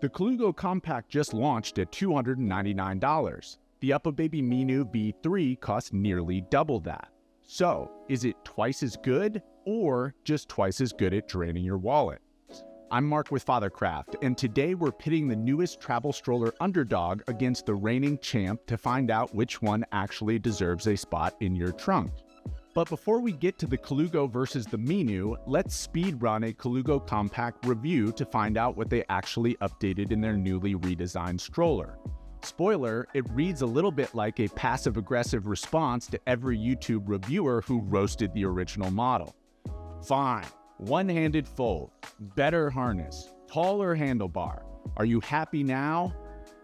The Colugo Compact just launched at $299. The UPPAbaby MINU V3 costs nearly double that. So, is it twice as good or just twice as good at draining your wallet? I'm Mark with Fathercraft, and today we're pitting the newest travel stroller underdog against the reigning champ to find out which one actually deserves a spot in your trunk. But before we get to the Colugo versus the MINU, let's speed run a Colugo Compact review to find out what they actually updated in their newly redesigned stroller. Spoiler, it reads a little bit like a passive-aggressive response to every YouTube reviewer who roasted the original model. Fine, one-handed fold, better harness, taller handlebar. Are you happy now?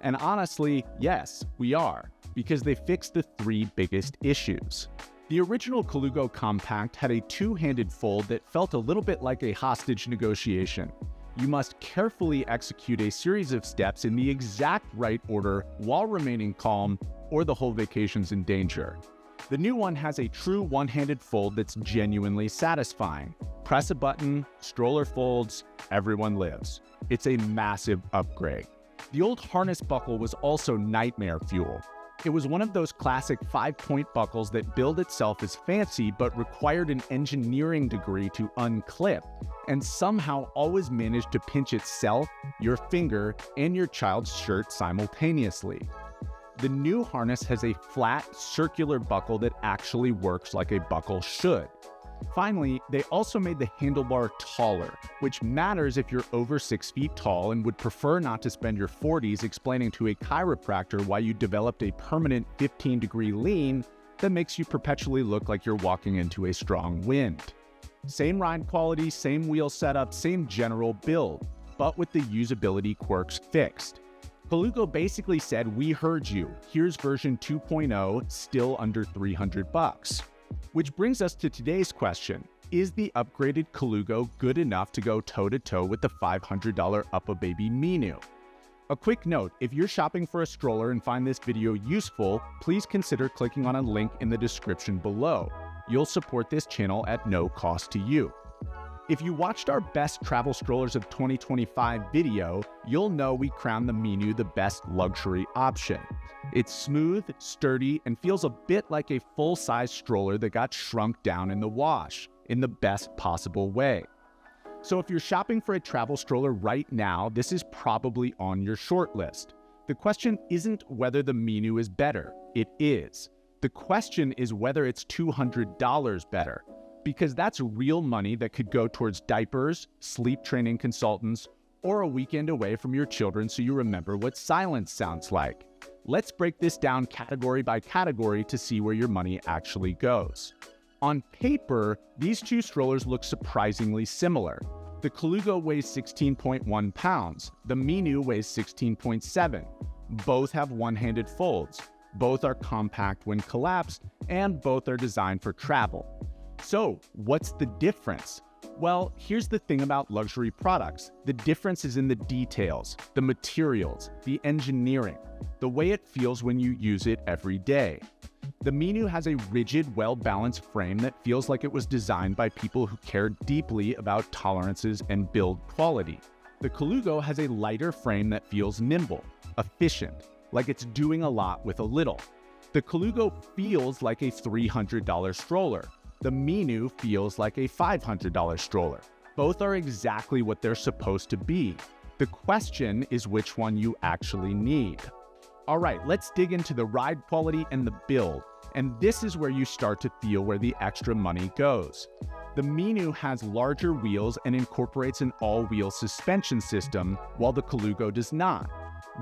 And honestly, yes, we are, because they fixed the three biggest issues. The original Colugo Compact had a two-handed fold that felt a little bit like a hostage negotiation. You must carefully execute a series of steps in the exact right order while remaining calm, or the whole vacation's in danger. The new one has a true one-handed fold that's genuinely satisfying. Press a button, stroller folds, everyone lives. It's a massive upgrade. The old harness buckle was also nightmare fuel. It was one of those classic 5-point buckles that billed itself as fancy but required an engineering degree to unclip, and somehow always managed to pinch itself, your finger, and your child's shirt simultaneously. The new harness has a flat, circular buckle that actually works like a buckle should. Finally, they also made the handlebar taller, which matters if you're over 6 feet tall and would prefer not to spend your 40s explaining to a chiropractor why you developed a permanent 15-degree lean that makes you perpetually look like you're walking into a strong wind. Same ride quality, same wheel setup, same general build, but with the usability quirks fixed. Colugo basically said, "We heard you. Here's version 2.0, still under $300. Which brings us to today's question. Is the upgraded Colugo good enough to go toe-to-toe with the $500 UPPAbaby MINU? A quick note, if you're shopping for a stroller and find this video useful, please consider clicking on a link in the description below. You'll support this channel at no cost to you. If you watched our Best Travel Strollers of 2025 video, you'll know we crowned the MINU the best luxury option. It's smooth, sturdy, and feels a bit like a full-size stroller that got shrunk down in the wash, in the best possible way. So if you're shopping for a travel stroller right now, this is probably on your short list. The question isn't whether the MINU is better. It is. The question is whether it's $200 better. Because that's real money that could go towards diapers, sleep training consultants, or a weekend away from your children so you remember what silence sounds like. Let's break this down category by category to see where your money actually goes. On paper, these two strollers look surprisingly similar. The Colugo weighs 16.1 pounds, the MINU weighs 16.7. Both have one-handed folds, both are compact when collapsed, and both are designed for travel. So, what's the difference? Well, here's the thing about luxury products. The difference is in the details, the materials, the engineering, the way it feels when you use it every day. The MINU has a rigid, well-balanced frame that feels like it was designed by people who care deeply about tolerances and build quality. The Colugo has a lighter frame that feels nimble, efficient, like it's doing a lot with a little. The Colugo feels like a $300 stroller. The MINU feels like a $500 stroller. Both are exactly what they're supposed to be. The question is which one you actually need. All right, let's dig into the ride quality and the build. And this is where you start to feel where the extra money goes. The MINU has larger wheels and incorporates an all-wheel suspension system, while the Colugo does not.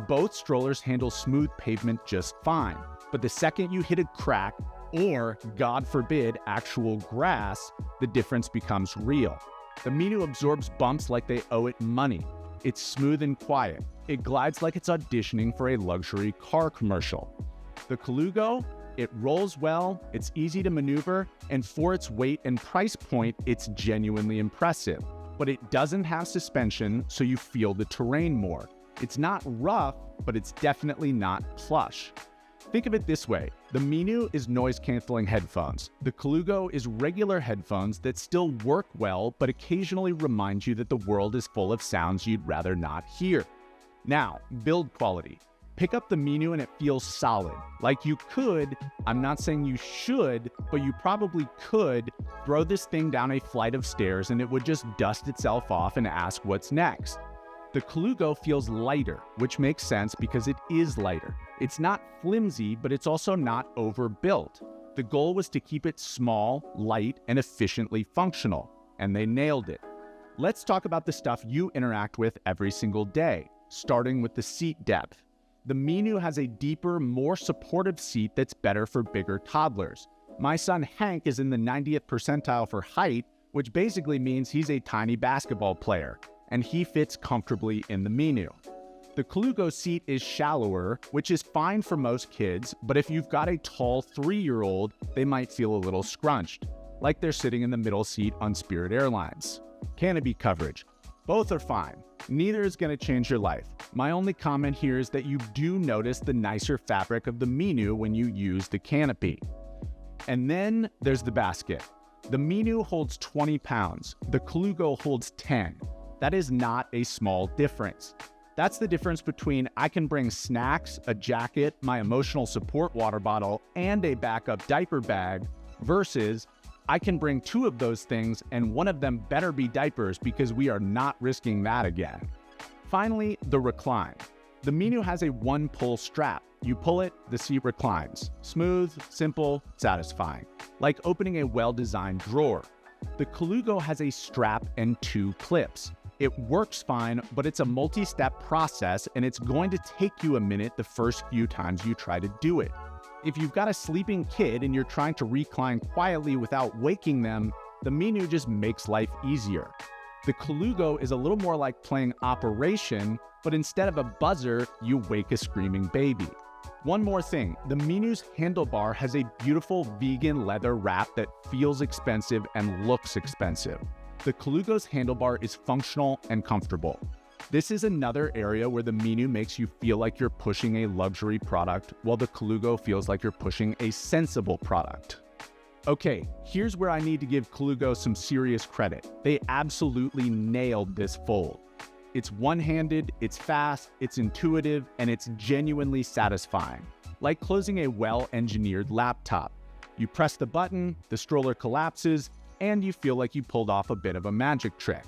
Both strollers handle smooth pavement just fine, but the second you hit a crack, or, God forbid, actual grass, the difference becomes real. The MINU absorbs bumps like they owe it money. It's smooth and quiet. It glides like it's auditioning for a luxury car commercial. The Colugo, it rolls well, it's easy to maneuver, and for its weight and price point, it's genuinely impressive. But it doesn't have suspension, so you feel the terrain more. It's not rough, but it's definitely not plush. Think of it this way. The MINU is noise-canceling headphones. The Colugo is regular headphones that still work well, but occasionally remind you that the world is full of sounds you'd rather not hear. Now, build quality. Pick up the MINU and it feels solid. Like you could, I'm not saying you should, but you probably could throw this thing down a flight of stairs and it would just dust itself off and ask what's next. The Colugo feels lighter, which makes sense because it is lighter. It's not flimsy, but it's also not overbuilt. The goal was to keep it small, light, and efficiently functional, and they nailed it. Let's talk about the stuff you interact with every single day, starting with the seat depth. The MINU has a deeper, more supportive seat that's better for bigger toddlers. My son Hank is in the 90th percentile for height, which basically means he's a tiny basketball player, and he fits comfortably in the MINU. The Colugo seat is shallower, which is fine for most kids, but if you've got a tall 3-year-old, they might feel a little scrunched, like they're sitting in the middle seat on Spirit Airlines. Canopy coverage. Both are fine. Neither is going to change your life. My only comment here is that you do notice the nicer fabric of the MINU when you use the canopy. And then there's the basket. The MINU holds 20 pounds. The Colugo holds 10. That is not a small difference. That's the difference between I can bring snacks, a jacket, my emotional support water bottle, and a backup diaper bag versus I can bring 2 of those things and one of them better be diapers because we are not risking that again. Finally, the recline. The MINU has a 1-pull strap. You pull it, the seat reclines. Smooth, simple, satisfying. Like opening a well-designed drawer. The Colugo has a strap and 2 clips. It works fine, but it's a multi-step process and it's going to take you a minute the first few times you try to do it. If you've got a sleeping kid and you're trying to recline quietly without waking them, the MINU just makes life easier. The Colugo is a little more like playing Operation, but instead of a buzzer, you wake a screaming baby. One more thing, the MINU's handlebar has a beautiful vegan leather wrap that feels expensive and looks expensive. The Colugo's handlebar is functional and comfortable. This is another area where the MINU makes you feel like you're pushing a luxury product, while the Colugo feels like you're pushing a sensible product. Okay, here's where I need to give Colugo some serious credit. They absolutely nailed this fold. It's one-handed, it's fast, it's intuitive, and it's genuinely satisfying. Like closing a well-engineered laptop. You press the button, the stroller collapses, and you feel like you pulled off a bit of a magic trick.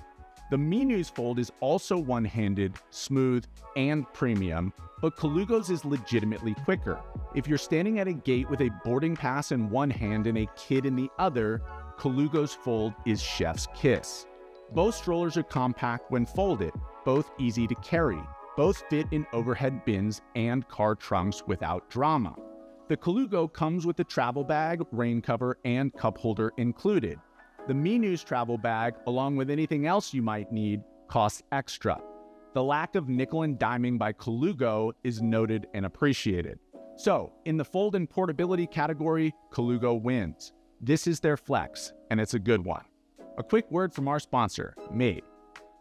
The MINU's fold is also one-handed, smooth, and premium, but Colugo's is legitimately quicker. If you're standing at a gate with a boarding pass in one hand and a kid in the other, Colugo's fold is chef's kiss. Both strollers are compact when folded, both easy to carry, both fit in overhead bins and car trunks without drama. The Colugo comes with a travel bag, rain cover, and cup holder included. The MINU's travel bag, along with anything else you might need, costs extra. The lack of nickel and diming by Colugo is noted and appreciated. So, in the fold and portability category, Colugo wins. This is their flex, and it's a good one. A quick word from our sponsor, Made.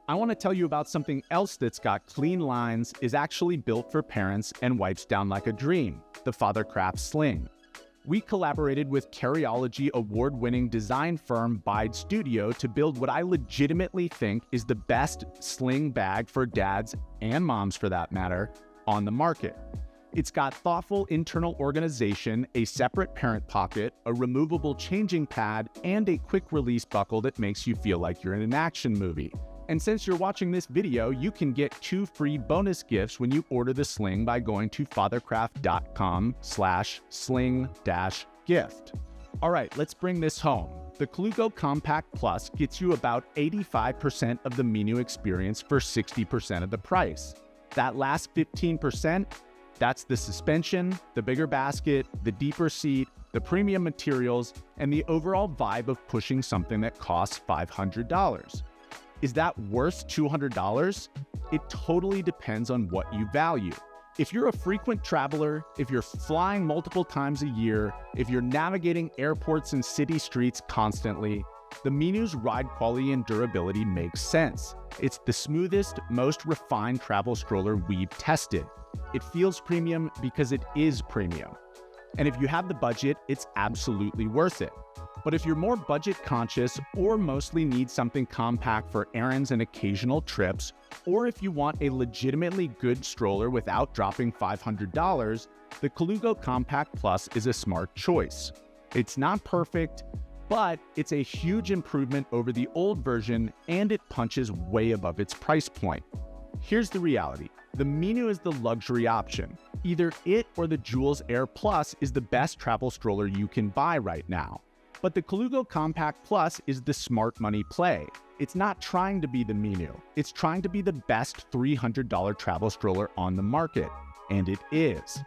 I want to tell you about something else that's got clean lines, is actually built for parents, and wipes down like a dream, the Fathercraft Sling. We collaborated with Carryology award-winning design firm Bide Studio to build what I legitimately think is the best sling bag for dads, and moms for that matter, on the market. It's got thoughtful internal organization, a separate parent pocket, a removable changing pad, and a quick release buckle that makes you feel like you're in an action movie. And since you're watching this video, you can get 2 free bonus gifts when you order the sling by going to fathercraft.com/sling-gift. All right, let's bring this home. The Colugo Compact Plus gets you about 85% of the MINU experience for 60% of the price. That last 15%, that's the suspension, the bigger basket, the deeper seat, the premium materials, and the overall vibe of pushing something that costs $500. Is that worth $200? It totally depends on what you value. If you're a frequent traveler, if you're flying multiple times a year, if you're navigating airports and city streets constantly, the MINU's ride quality and durability makes sense. It's the smoothest, most refined travel stroller we've tested. It feels premium because it is premium. And if you have the budget, it's absolutely worth it. But if you're more budget conscious or mostly need something compact for errands and occasional trips, or if you want a legitimately good stroller without dropping $500, the Colugo Compact Plus is a smart choice. It's not perfect, but it's a huge improvement over the old version, and it punches way above its price point. Here's the reality. The MINU is the luxury option. Either it or the Jules Air Plus is the best travel stroller you can buy right now. But the Colugo Compact Plus is the smart money play. It's not trying to be the MINU. It's trying to be the best $300 travel stroller on the market, and it is.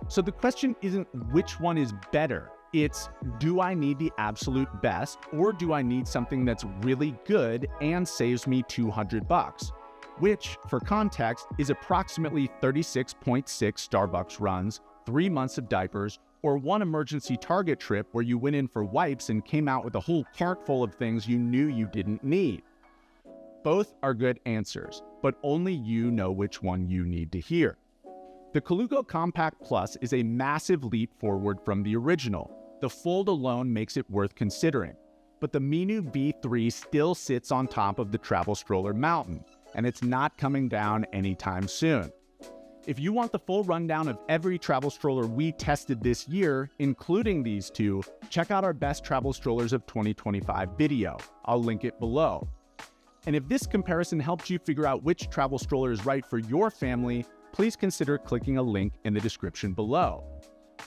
So the question isn't which one is better. It's, do I need the absolute best, or do I need something that's really good and saves me $200? Which, for context, is approximately 36.6 Starbucks runs, 3 months of diapers, or one emergency Target trip where you went in for wipes and came out with a whole cart full of things you knew you didn't need. Both are good answers, but only you know which one you need to hear. The Colugo Compact Plus is a massive leap forward from the original. The fold alone makes it worth considering. But the MINU V3 still sits on top of the travel stroller mountain, and it's not coming down anytime soon. If you want the full rundown of every travel stroller we tested this year, including these two, check out our Best Travel Strollers of 2025 video. I'll link it below. And if this comparison helped you figure out which travel stroller is right for your family, please consider clicking a link in the description below.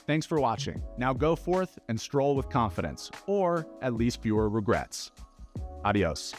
Thanks for watching. Now go forth and stroll with confidence, or at least fewer regrets. Adios.